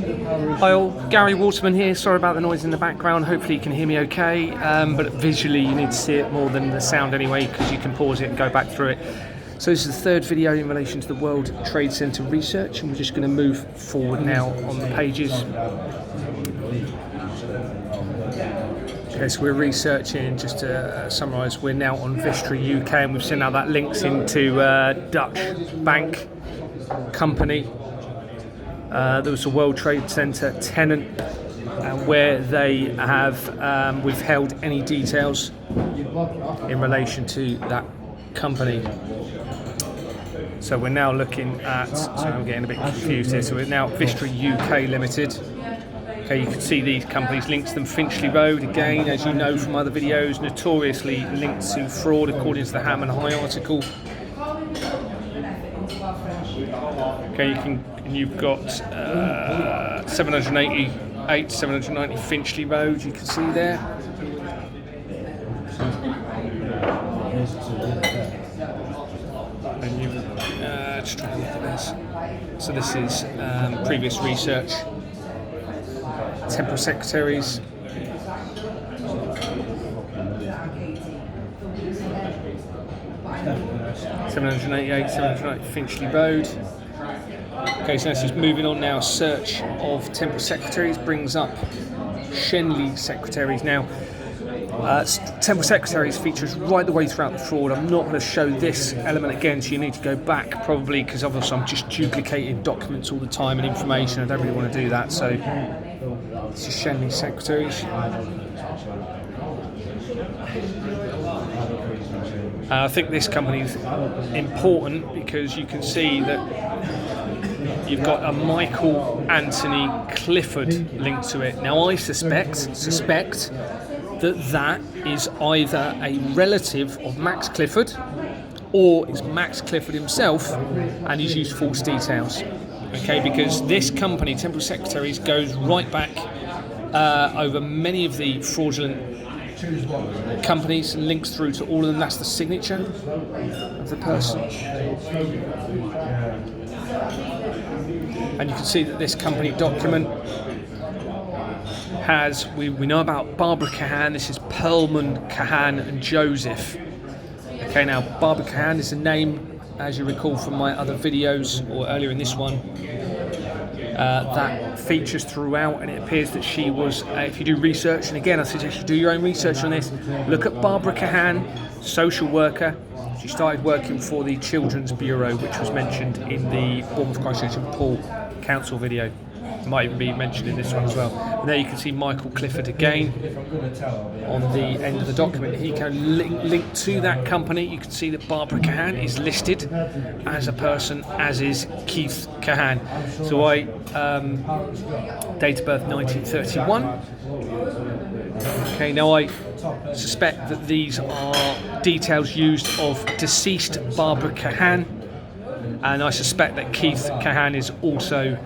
Hi all, Gary WATERMAN here. Sorry about the noise in the background. Hopefully you can hear me okay, but visually you need to see it more than the sound anyway, because you can pause it and go back through it. So this is the third video in relation to the World Trade Center research, and we're just going to move forward now on the pages. Okay, so we're researching, just to summarise, we're now on Vistry UK, and we've seen how that links into Dutch bank company. There was a World Trade Center tenant where they have withheld any details in relation to that company. So we're now looking at, sorry, I'm getting a bit confused here, so we're now at Vistry UK Limited. Okay, you can see these companies linked to them. Finchley Road, again, as you know from other videos, notoriously linked to fraud according to the Ham and High article. Okay, you've got 788, 790 Finchley Road, you can see there. And you've just trying to look at this. So this is previous research. Temporary secretaries. $788 Finchley Road. Okay, so this is moving on now. Search of temporary secretaries brings up Shenley secretaries. Now, temporary secretaries features right the way throughout the fraud. I'm not going to show this element again, so you need to go back probably, because obviously I'm just duplicating documents all the time and information. I don't really want to do that. So this is Shenley secretaries. I think this company is important because you can see that you've got a Michael Anthony Clifford linked to it. Now I suspect that is either a relative of Max Clifford, or it's Max Clifford himself and he's used false details. Okay, because this company, Temporary Secretaries, goes right back over many of the fraudulent companies and links through to all of them. That's the signature of the person. And you can see that this company document has, we know about Barbara Cahan. This is Perlman, Cahan and Joseph. Okay, now Barbara Cahan is a name, as you recall from my other videos or earlier in this one, that features throughout, and it appears that she was, if you do research, and again I suggest you do your own research on this, look at Barbara Cahan, social worker. She started working for the Children's Bureau, which was mentioned in the Bournemouth, Christchurch and Paul Council video. It might even be mentioned in this one as well. And there you can see Michael Clifford again on the end of the document. He can link to that company. You can see that Barbara Cahan is listed as a person, as is Keefe Cahan. So date of birth 1931. Okay, now I suspect that these are details used of deceased Barbara Cahan, and I suspect that Keefe Cahan is also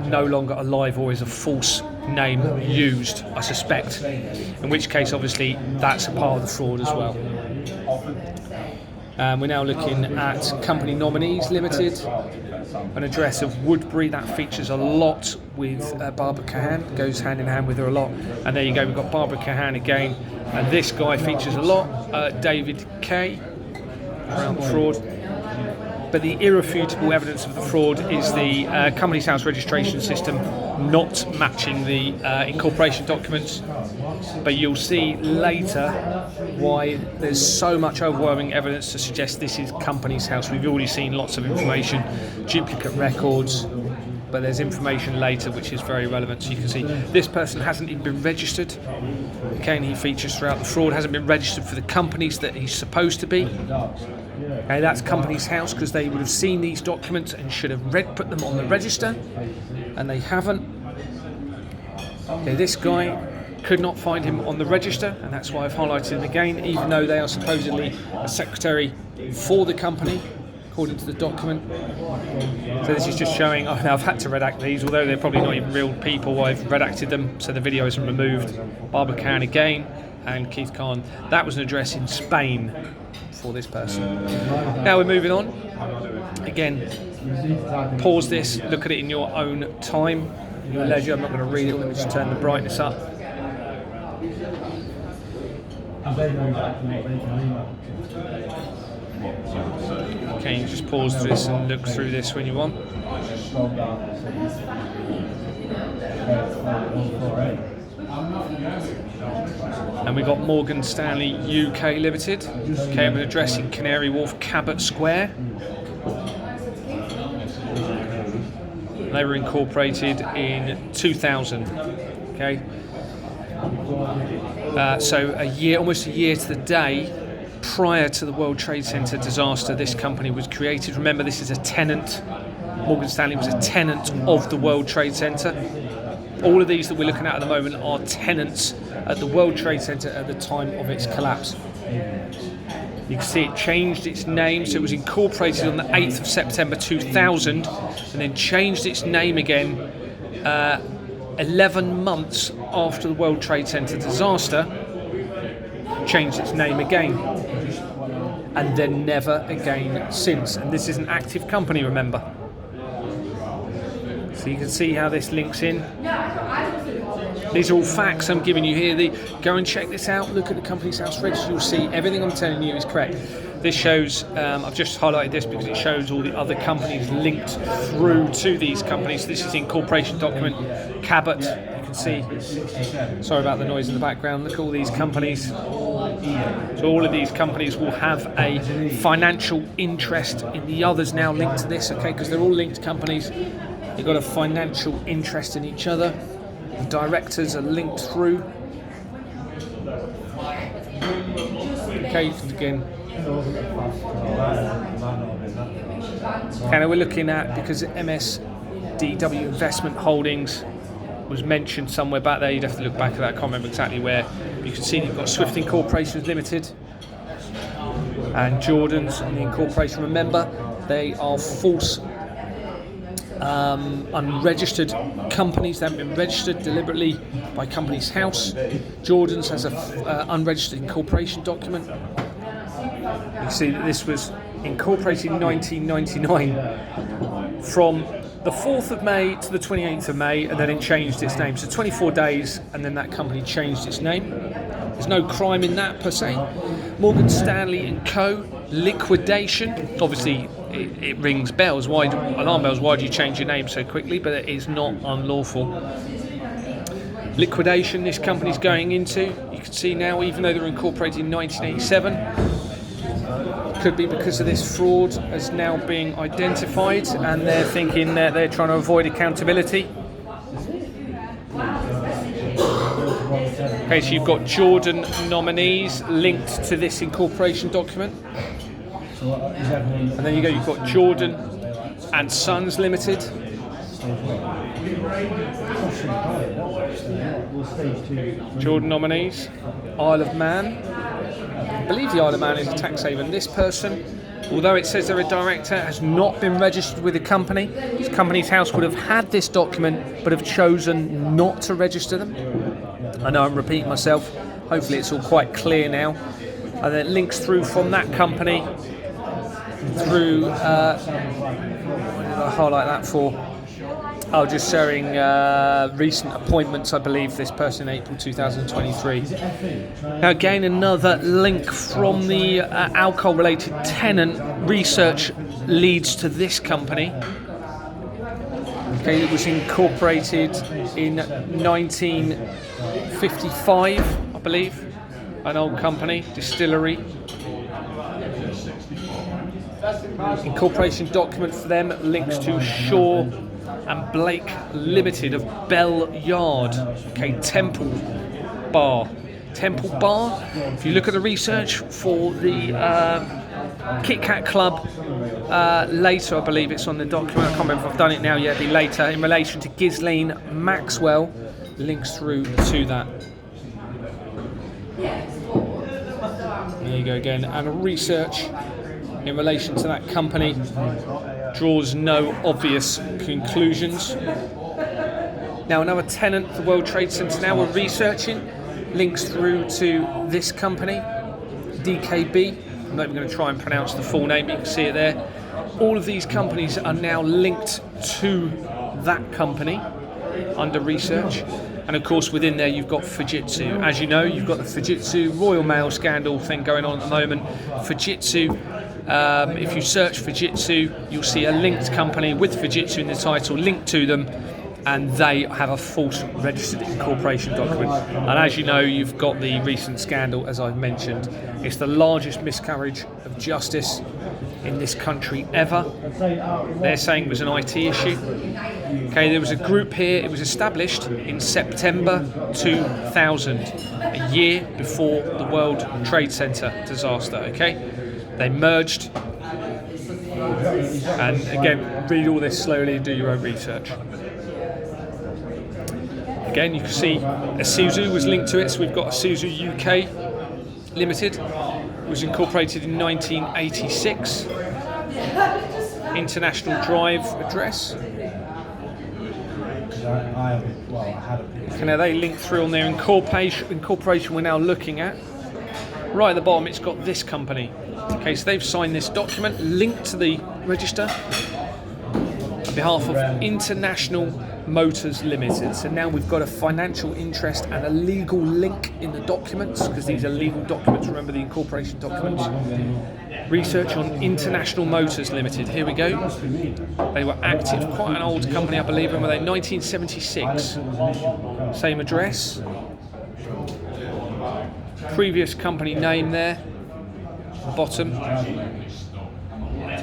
no longer alive, or is a false name used, I suspect, in which case obviously that's a part of the fraud as well. We're now looking at Company Nominees Limited, an address of Woodbury. That features a lot with Barbara Cahan, goes hand in hand with her a lot. And there you go, we've got Barbara Cahan again, and this guy features a lot, David Kay, around the fraud. But the irrefutable evidence of the fraud is the company's house registration system not matching the incorporation documents. But you'll see later why there's so much overwhelming evidence to suggest this is company's house. We've already seen lots of information, duplicate records, but there's information later which is very relevant. So you can see this person hasn't even been registered. Okay, and he features throughout the fraud, hasn't been registered for the companies that he's supposed to be. Okay, that's company's house because they would have seen these documents and should have put them on the register, and they haven't. Okay, this guy could not find him on the register, and that's why I've highlighted him again, even though they are supposedly a secretary for the company, according to the document. So this is just showing, I've had to redact these, although they're probably not even real people. I've redacted them so the video isn't removed. Barbara Cahan again, and Keith Khan. That was an address in Spain for this person. Now we're moving on. Again, pause this, look at it in your own time, in your leisure. I'm not going to read it, let me just turn the brightness up. Okay, you just pause this and look through this when you want. And we've got Morgan Stanley UK Limited, okay, with an address in Canary Wharf, Cabot Square. They were incorporated in 2000, okay. So a year, almost a year to the day prior to the World Trade Center disaster, this company was created. Remember, this is a tenant. Morgan Stanley was a tenant of the World Trade Center. All of these that we're looking at the moment are tenants at the World Trade Center at the time of its collapse. You can see it changed its name, so it was incorporated on the 8th of September 2000 and then changed its name again 11 months after the World Trade Center disaster, changed its name again, and then never again since. And this is an active company, remember. So you can see how this links in. These are all facts I'm giving you here. Go and check this out. Look at the company's house register. You'll see everything I'm telling you is correct. This shows, I've just highlighted this because it shows all the other companies linked through to these companies. This is the incorporation document. Cabot, you can see. Sorry about the noise in the background. Look at all these companies. So all of these companies will have a financial interest in the others now linked to this, okay, because they're all linked companies. They've got a financial interest in each other. The directors are linked through. Okay, again. Okay, now we're looking at, because MSDW Investment Holdings was mentioned somewhere back there, you'd have to look back at that, I can't remember exactly where. You can see you've got Swift Incorporations Limited and Jordan's on the incorporation. Remember, they are false unregistered companies. They haven't been registered deliberately by Companies House. Jordan's has a unregistered incorporation document. You can see that this was incorporated in 1999 from the 4th of May to the 28th of May, and then it changed its name. So 24 days, and then that company changed its name. There's no crime in that per se. Morgan Stanley and Co. Liquidation. Obviously, it rings bells. Alarm bells? Why do you change your name so quickly? But it is not unlawful. Liquidation. This company's going into. You can see now, even though they were incorporated in 1987. Could be because of this fraud as now being identified, and they're thinking that they're trying to avoid accountability. Okay, so you've got Jordan nominees linked to this incorporation document, and then you've got Jordan and Sons Limited. Jordan nominees, Isle of Man. I believe the Isle of Man is a tax haven. This person, although it says they're a director, has not been registered with the company. This Companies House would have had this document but have chosen not to register them. I know I'm repeating myself. Hopefully it's all quite clear now. And then it links through from that company through, what did I highlight that for? Oh, just showing recent appointments, I believe, this person in April 2023. Now again, another link from the alcohol-related tenant research leads to this company. Okay, it was incorporated in 1955, I believe. An old company, distillery. Incorporation document for them links to Shaw and Blake Limited of Bell Yard. Okay, Temple Bar. Temple Bar. If you look at the research for the Kit Kat Club, later I believe it's on the document. I can't remember if I've done it now yet. It'll be later. In relation to Ghislaine Maxwell, links through to that. There you go again. And research in relation to that company draws no obvious conclusions. Now another tenant of the World Trade Center now we're researching links through to this company, DKB. I'm not even going to try and pronounce the full name, you can see it there. all of these companies are now linked to that company under research. And of course, within there, you've got Fujitsu. As you know, you've got the Fujitsu Royal Mail scandal thing going on at the moment. Fujitsu, if you search Fujitsu, you'll see a linked company with Fujitsu in the title, linked to them, and they have a false registered incorporation document. And as you know, you've got the recent scandal, as I've mentioned. It's the largest miscarriage of justice in this country ever. They're saying it was an IT issue. Okay, there was a group here. It was established in September 2000, a year before the World Trade Center disaster. Okay, they merged. And again, read all this slowly and do your own research. Again, you can see Isuzu was linked to it. So we've got Isuzu UK Limited. It was incorporated in 1986. International Drive address. Okay, now they link through on their incorporation we're now looking at. Right at the bottom, it's got this company. Okay, so they've signed this document linked to the register on behalf of International Motors Limited. So now we've got a financial interest and a legal link in the documents, because these are legal documents, remember the incorporation documents. Research on International Motors Limited. Here we go. They were active, quite an old company, I believe, and were they 1976. Same address. Previous company name there. Bottom.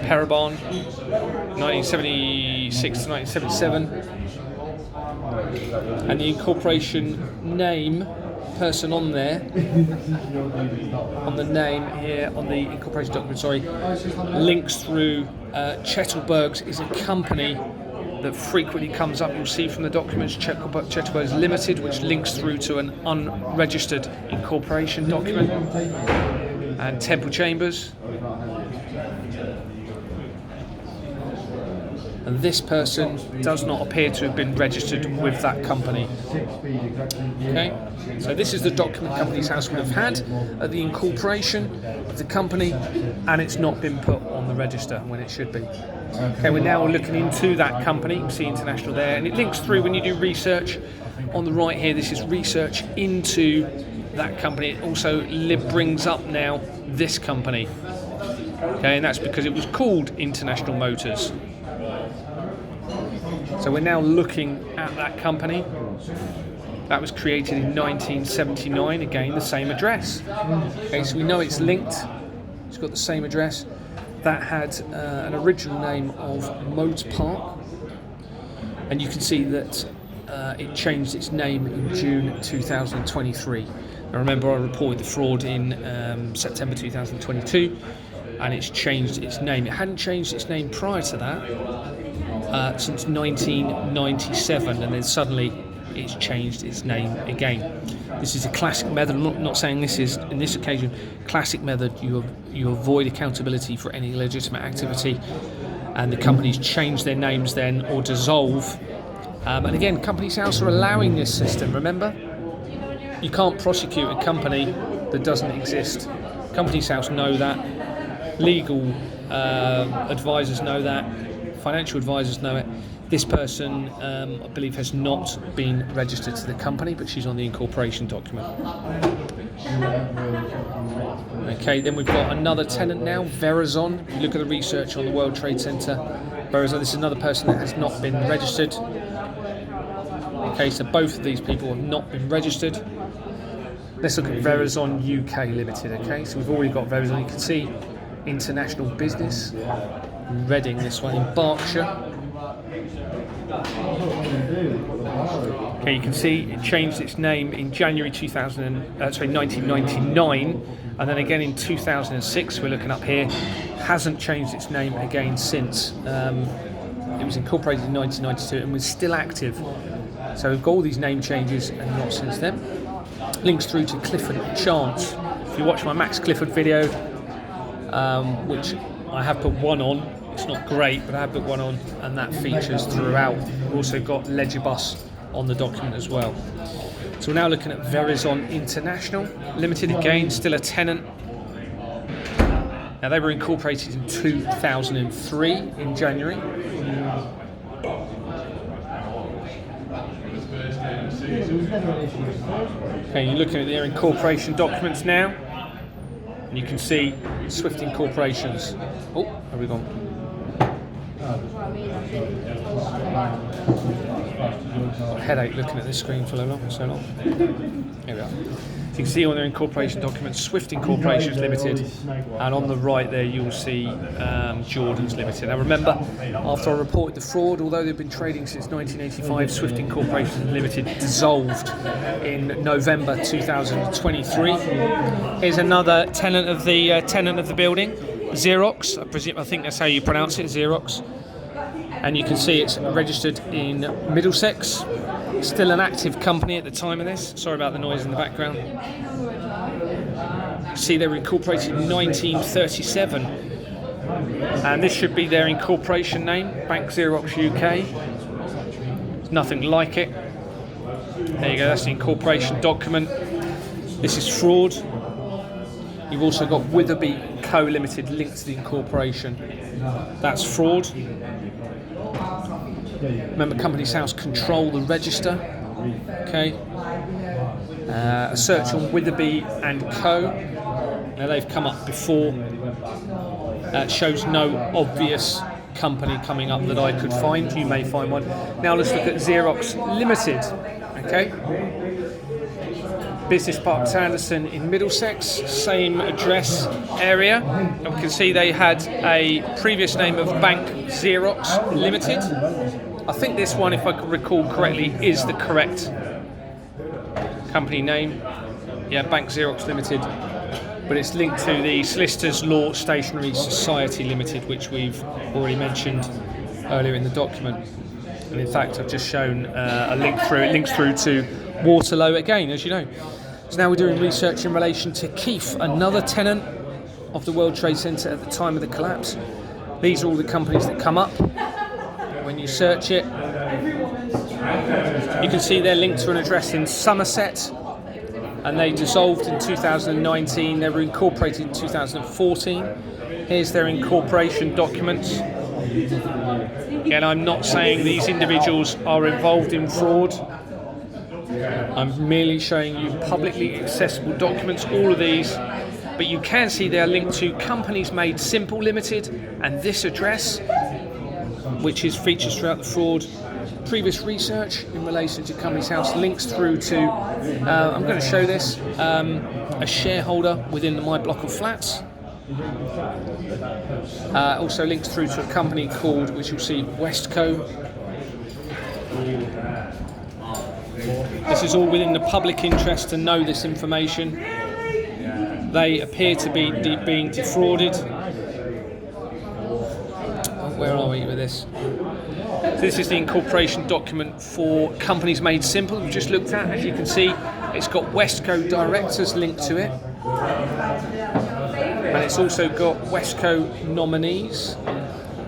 Parabon. 1976 to 1977. And the incorporation name, person on there, on the name here, on the incorporation document, sorry, links through Chettelbergs is a company that frequently comes up. You'll see from the documents Chettelbergs Limited, which links through to an unregistered incorporation document, and Temple Chambers. And this person does not appear to have been registered with that company. Okay, so this is the document Companies House would have had at the incorporation of the company, and it's not been put on the register when it should be. Okay, we're now looking into that company. You can see International there, and it links through when you do research. On the right here, this is research into that company. It also brings up now this company. Okay, and that's because it was called International Motors. So we're now looking at that company. That was created in 1979, again the same address. Okay, so we know it's linked. It's got the same address. That had an original name of Motor Park, and you can see that it changed its name in June 2023. Now remember, I reported the fraud in September 2022, and it's changed its name. It hadn't changed its name prior to that. Since 1997, and then suddenly it's changed its name again. This is a classic method. I'm not saying this is, in this occasion, classic method. You avoid accountability for any legitimate activity, and the companies change their names then or dissolve. And again, Companies House are allowing this system. Remember, you can't prosecute a company that doesn't exist. Companies House know that. Legal advisors know that. Financial advisors know it. This person, I believe, has not been registered to the company, but she's on the incorporation document. Okay, then we've got another tenant now, Verizon. If you look at the research on the World Trade Center, Verizon, this is another person that has not been registered. Okay, so both of these people have not been registered. Let's look at Verizon UK Limited. Okay, so we've already got Verizon. You can see International Business. Reading, this one in Berkshire. Okay, you can see it changed its name in January 1999, and then again in 2006. We're looking up here. Hasn't changed its name again since. It was incorporated in 1992 and was still active. So we've got all these name changes and not since then. Links through to Clifford Chance. If you watch my Max Clifford video, which I have put one on. It's not great, but I have put one on, and that features throughout. We've also got Legibus on the document as well. So we're now looking at Verizon International Limited, again, still a tenant. Now, they were incorporated in 2003 in January. Okay, you're looking at their incorporation documents now, and you can see Swift incorporations. Oh, have we gone? Got a headache looking at this screen for so long. Here we are. So you can see on their incorporation documents, Swift Incorporations Limited, and on the right there you'll see Jordan's Limited. Now remember, after I reported the fraud, although they've been trading since 1985, Swift Incorporations Limited dissolved in November 2023. Here's another tenant of the building, Xerox. I think that's how you pronounce it, Xerox. And you can see it's registered in Middlesex. Still an active company at the time of this. Sorry about the noise in the background. See, they were incorporated in 1937. And this should be their incorporation name, Bank Xerox UK. There's nothing like it. There you go, that's the incorporation document. This is fraud. You've also got Witherby Co Limited linked to the incorporation. That's fraud. Remember, Companies House control the register. Okay. A search on Witherby and Co. Now they've come up before. Shows no obvious company coming up that I could find. You may find one. Now let's look at Xerox Limited. Okay. Business Park Sanderson in Middlesex, same address area. And we can see they had a previous name of Bank Xerox Limited. I think this one, if I can recall correctly, is the correct company name. Yeah, Bank Xerox Limited. But it's linked to the Solicitors Law Stationery Society Limited, which we've already mentioned earlier in the document. And in fact, I've just shown a link through. It links through to Waterloo again, as you know. So now we're doing research in relation to Keefe, another tenant of the World Trade Center at the time of the collapse. These are all the companies that come up when you search it. You can see they're linked to an address in Somerset, and they dissolved in 2019. They were incorporated in 2014. Here's their incorporation documents. Again, I'm not saying these individuals are involved in fraud. I'm merely showing you publicly accessible documents, all of these, but you can see they are linked to Companies Made Simple Limited and this address, which is features throughout the fraud. Previous research in relation to Companies House links through to, I'm going to show this, a shareholder within my block of flats. Also links through to a company called, which you'll see, Westco. This is all within the public interest to know this information. They appear to be being defrauded. Where are we with this? So this is the incorporation document for Companies Made Simple we've just looked at. As you can see, it's got Westco directors linked to it. And it's also got Westco nominees,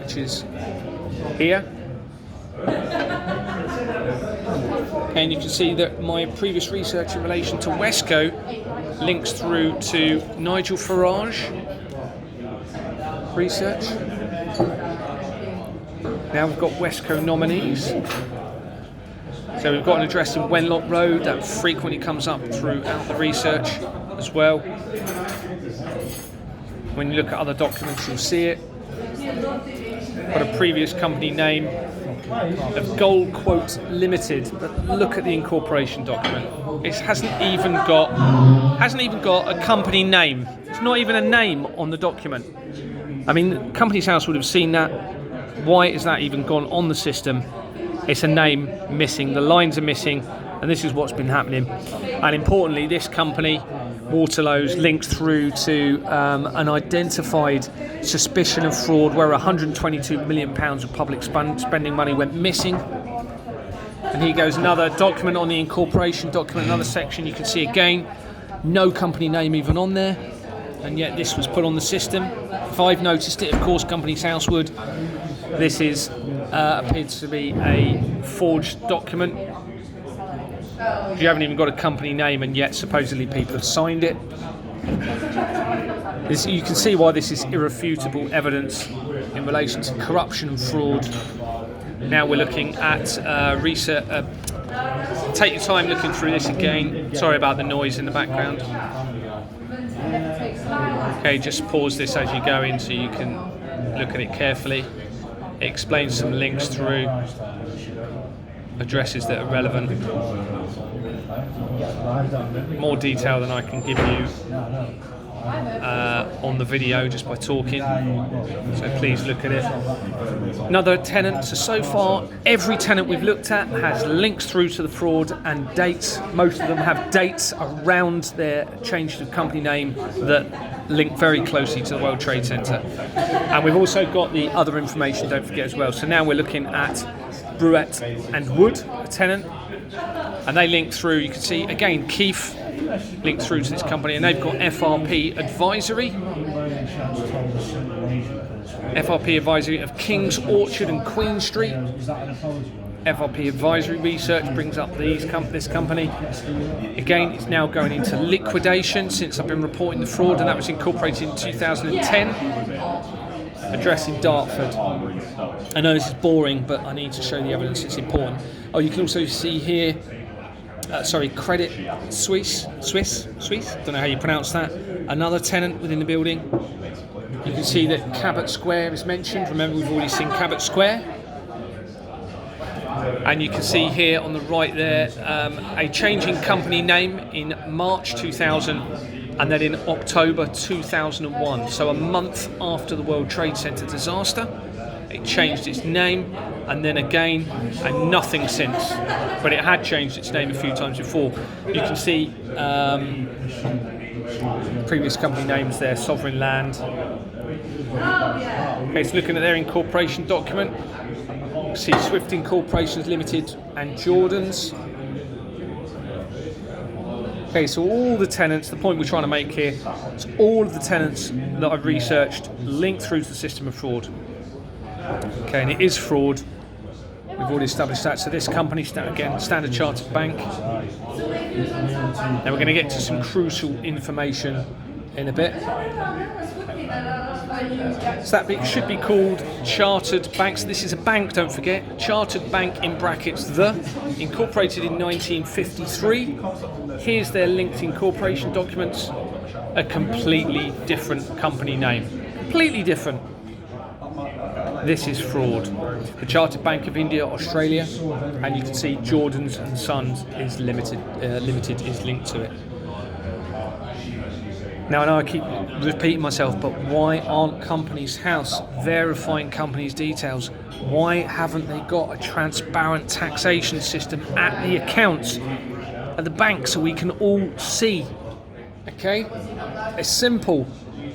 which is here. And you can see that my previous research in relation to Westco links through to Nigel Farage research. Now we've got Westco nominees. So we've got an address in Wenlock Road that frequently comes up throughout the research as well. When you look at other documents, you'll see it. Got a previous company name of Gold Quote Limited, but look at the incorporation document. It hasn't even got a company name. It's not even a name on the document. I mean, Companies House would have seen that. Why is that even gone on the system? It's a name missing, the lines are missing, and this is what's been happening. And importantly, this company, Waterloo's, linked through to an identified suspicion of fraud where £122 million of public spending money went missing. And here goes another document on the incorporation document, another section. You can see again, no company name even on there, and yet this was put on the system. If I've noticed it, of course, Companies House would. This is appears to be a forged document. You haven't even got a company name, and yet supposedly people have signed it. You can see why this is irrefutable evidence in relation to corruption and fraud. Now we're looking at research. Take your time looking through this again. Sorry about the noise in the background. Okay, just pause this as you go in so you can look at it carefully. It explains some links through, addresses that are relevant. More detail than I can give you on the video just by talking, so please look at it. Another tenant. So far every tenant we've looked at has links through to the fraud and dates. Most of them have dates around their change of company name that link very closely to the World Trade Center. And we've also got the other information, don't forget, as well. So now we're looking at Bruett and Wood, a tenant, and they link through. You can see again Keefe linked through to this company, and they've got FRP Advisory. FRP Advisory of King's Orchard and Queen Street. FRP Advisory Research brings up this company. Again, it's now going into liquidation since I've been reporting the fraud, and that was incorporated in 2010. Address in Dartford. I know this is boring, but I need to show the evidence, it's important. Oh, you can also see here, Credit Suisse, don't know how you pronounce that. Another tenant within the building. You can see that Cabot Square is mentioned. Remember, we've already seen Cabot Square. And you can see here on the right there a change in company name in March 2000 and then in October 2001. So a month after the World Trade Center disaster, it changed its name, and then again, and nothing since. But it had changed its name a few times before. You can see previous company names there, Sovereign Land. Okay, so looking at their incorporation document, you see Swift Incorporations Limited and Jordan's. Okay, so all the tenants, the point we're trying to make here, is all of the tenants that I've researched linked through to the system of fraud. Okay, and it is fraud. We've already established that. So this company, again, Standard Chartered Bank. Now we're going to get to some crucial information in a bit. So that should be called Chartered Banks. This is a bank, don't forget. Chartered Bank in brackets, incorporated in 1953. Here's their linked incorporation documents. A completely different company name. Completely different. This is fraud. The Chartered Bank of India, Australia, and you can see Jordan's and Sons is limited is linked to it. Now I know I keep repeating myself, but why aren't Companies House verifying companies' details? Why haven't they got a transparent taxation system at the accounts at the bank so we can all see? Okay? It's simple.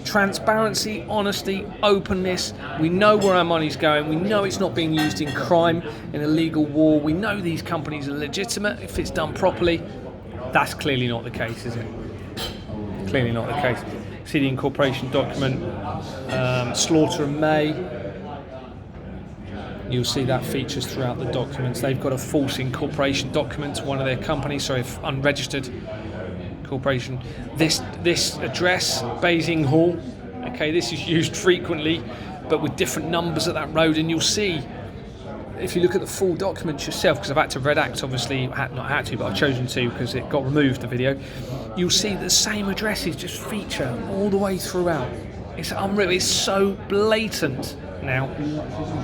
Transparency, honesty, openness. We know where our money's going. We know it's not being used in crime, in illegal war. We know these companies are legitimate if it's done properly. That's clearly not the case, is it? Clearly not the case. See the incorporation document, Slaughter and May. You'll see that features throughout the documents. They've got a false incorporation document to one of their companies, unregistered corporation. This address, Basing Hall, okay, this is used frequently, but with different numbers at that road, and you'll see, if you look at the full documents yourself, because I've had to redact, obviously, not had to, but I've chosen to because it got removed, the video, you'll see the same addresses just feature all the way throughout. It's unreal, it's so blatant now.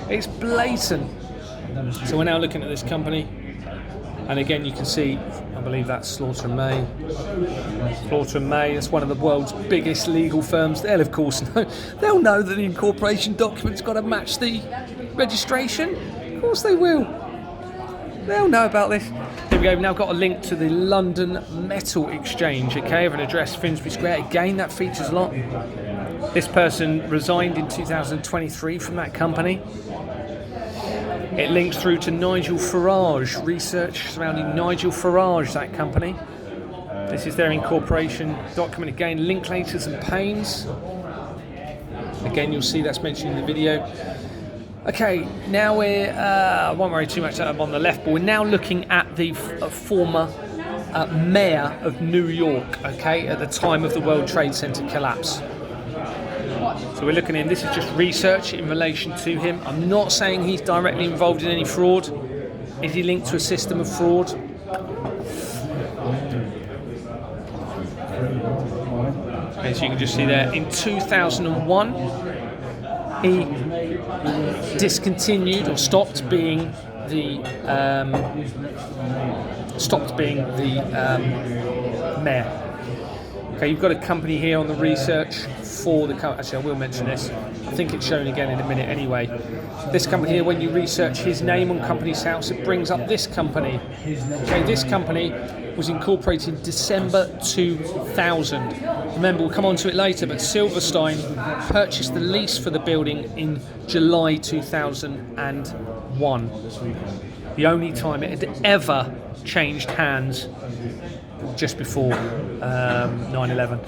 It's blatant. So we're now looking at this company, and again you can see, I believe that's Slaughter and May. Slaughter and May, that's one of the world's biggest legal firms. They'll of course know. They'll know that the incorporation document's got to match the registration. Of course they will. They'll know about this. Here we go, we've now got a link to the London Metal Exchange, okay, of an address, Finsbury Square. Again, that features a lot. This person resigned in 2023 from that company. It links through to Nigel Farage, research surrounding Nigel Farage, that company. This is their incorporation document. Again, Linklaters and Paynes. Again, you'll see that's mentioned in the video. Okay, now I won't worry too much that I'm on the left, but we're now looking at the former mayor of New York, okay, at the time of the World Trade Center collapse. So we're looking in, this is just research in relation to him. I'm not saying he's directly involved in any fraud. Is he linked to a system of fraud? As you can just see there, in 2001, he discontinued or stopped being the mayor. Okay, you've got a company here on the research for the company. Actually, I will mention this. I think it's shown again in a minute anyway. This company here, when you research his name on Companies House, it brings up this company. Okay, this company was incorporated in December 2000. Remember, we'll come on to it later, but Silverstein purchased the lease for the building in July 2001. The only time it had ever changed hands, just before 9/11.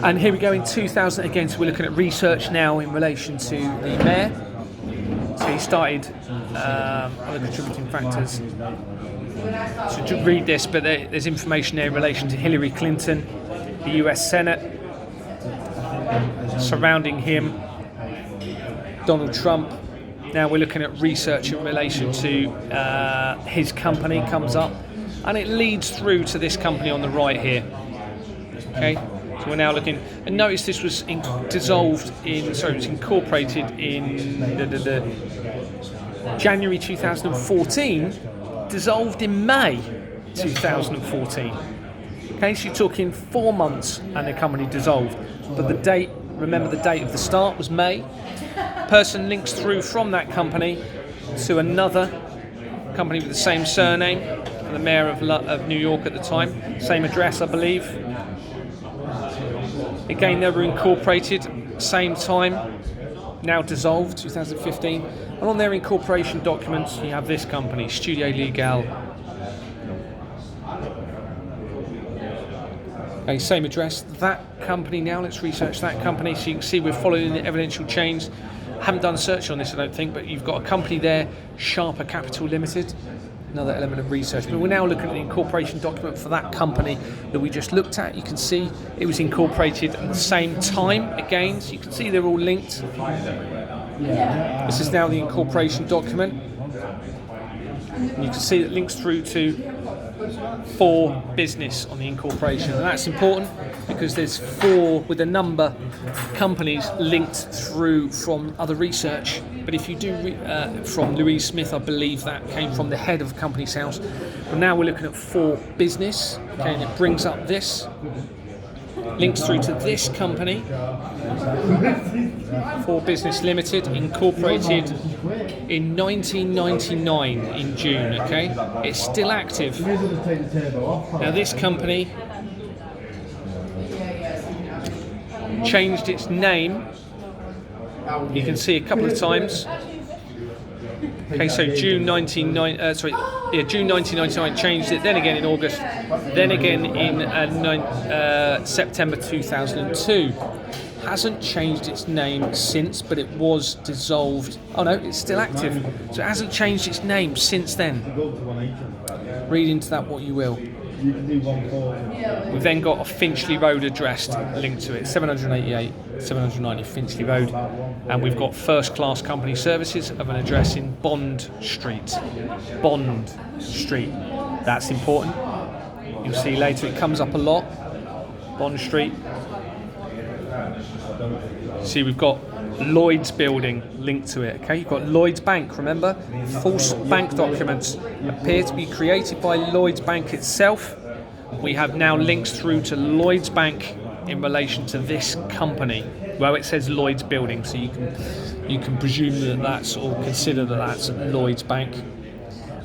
And here we go in 2000 again, so we're looking at research now in relation to the mayor. So he started other contributing factors. So to read this, but there's information there in relation to Hillary Clinton, the US Senate, surrounding him, Donald Trump. Now we're looking at research in relation to his company comes up, and it leads through to this company on the right here. Okay, so we're now looking, and notice this was incorporated in the January 2014, dissolved in May 2014. Okay, so you're talking 4 months and the company dissolved. But the date, remember the date of the start was May. Person links through from that company to another company with the same surname, the mayor of New York at the time, same address I believe. Again, they were incorporated, same time, now dissolved, 2015. And on their incorporation documents, you have this company, Studio Legal. Okay, same address. That company now, let's research that company. So you can see we're following the evidential chains. Haven't done a search on this, I don't think, but you've got a company there, Sharper Capital Limited. Another element of research, but we're now looking at the incorporation document for that company that we just looked at. You can see it was incorporated at the same time again, so you can see they're all linked. This is now the incorporation document, and you can see it links through to for business on the incorporation, and that's important because there's 4 with a number companies linked through from other research. But if you do from Louise Smith, I believe that came from the head of Companies House. But now we're looking at for business, okay, and it brings up this, links through to this company, For Business Limited, incorporated in 1999 in June, okay? It's still active. Now this company changed its name, you can see a couple of times. Okay, so June 1999 changed it, then again in August, then again in September 2002. Hasn't changed its name since, but it was dissolved. Oh no, it's still active. So it hasn't changed its name since then. Read into that what you will. We've then got a Finchley Road address linked to it, 788, 790 Finchley Road, and we've got First Class Company Services of an address in Bond Street. Bond Street, that's important. You'll see later it comes up a lot. Bond Street. See, we've got Lloyd's building linked to it. Okay, you've got Lloyd's Bank. Remember, false bank documents appear to be created by Lloyd's Bank itself. We have now links through to Lloyd's Bank in relation to this company. Well, it says Lloyd's building, so you can presume that that's, or consider that that's Lloyd's Bank.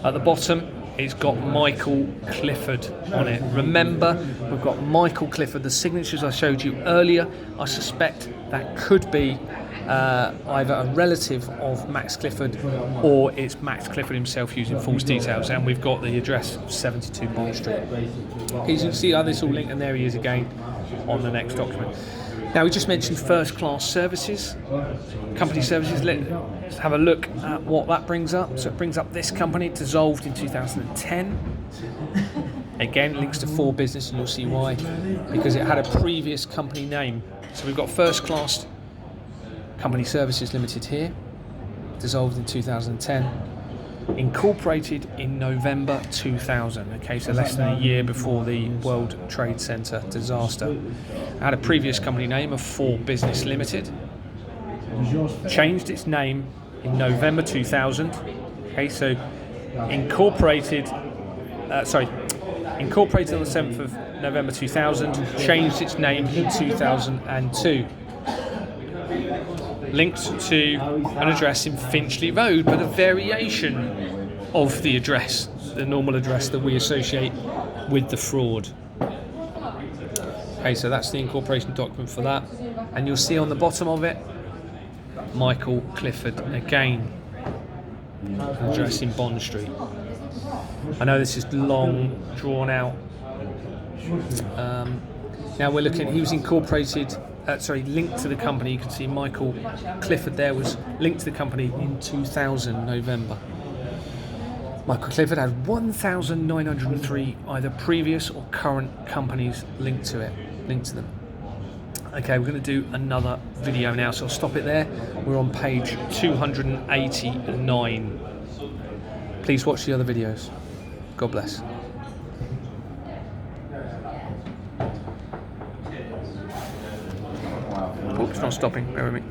At the bottom, it's got Michael Clifford on it. Remember, we've got Michael Clifford. The signatures I showed you earlier, I suspect that could be either a relative of Max Clifford or it's Max Clifford himself using false details. And we've got the address of 72 Bond Street. Okay, you can see how this all linked, and there he is again on the next document. Now, we just mentioned First Class Services, Company Services. Let's have a look at what that brings up. So it brings up this company, dissolved in 2010. Again, links to For Business, and you'll see why. Because it had a previous company name. So we've got First Class Company Services Limited here, dissolved in 2010, incorporated in November 2000, okay, so less than a year before the World Trade Center disaster. Had a previous company name of 4 Business Limited, changed its name in November 2000, okay, so incorporated on the 7th of November 2000, changed its name in 2002. Linked to an address in Finchley Road, but a variation of the address, the normal address that we associate with the fraud. Okay, so that's the incorporation document for that. And you'll see on the bottom of it, Michael Clifford again, address in Bond Street. I know this is long, drawn out. Now we're looking, he was incorporated, linked to the company. You can see Michael Clifford there was linked to the company in 2000, November. Michael Clifford had 1,903 either previous or current companies linked to them. Okay, we're going to do another video now, so I'll stop it there. We're on page 289. Please watch the other videos. God bless. Oh, it's not stopping. Bear with me.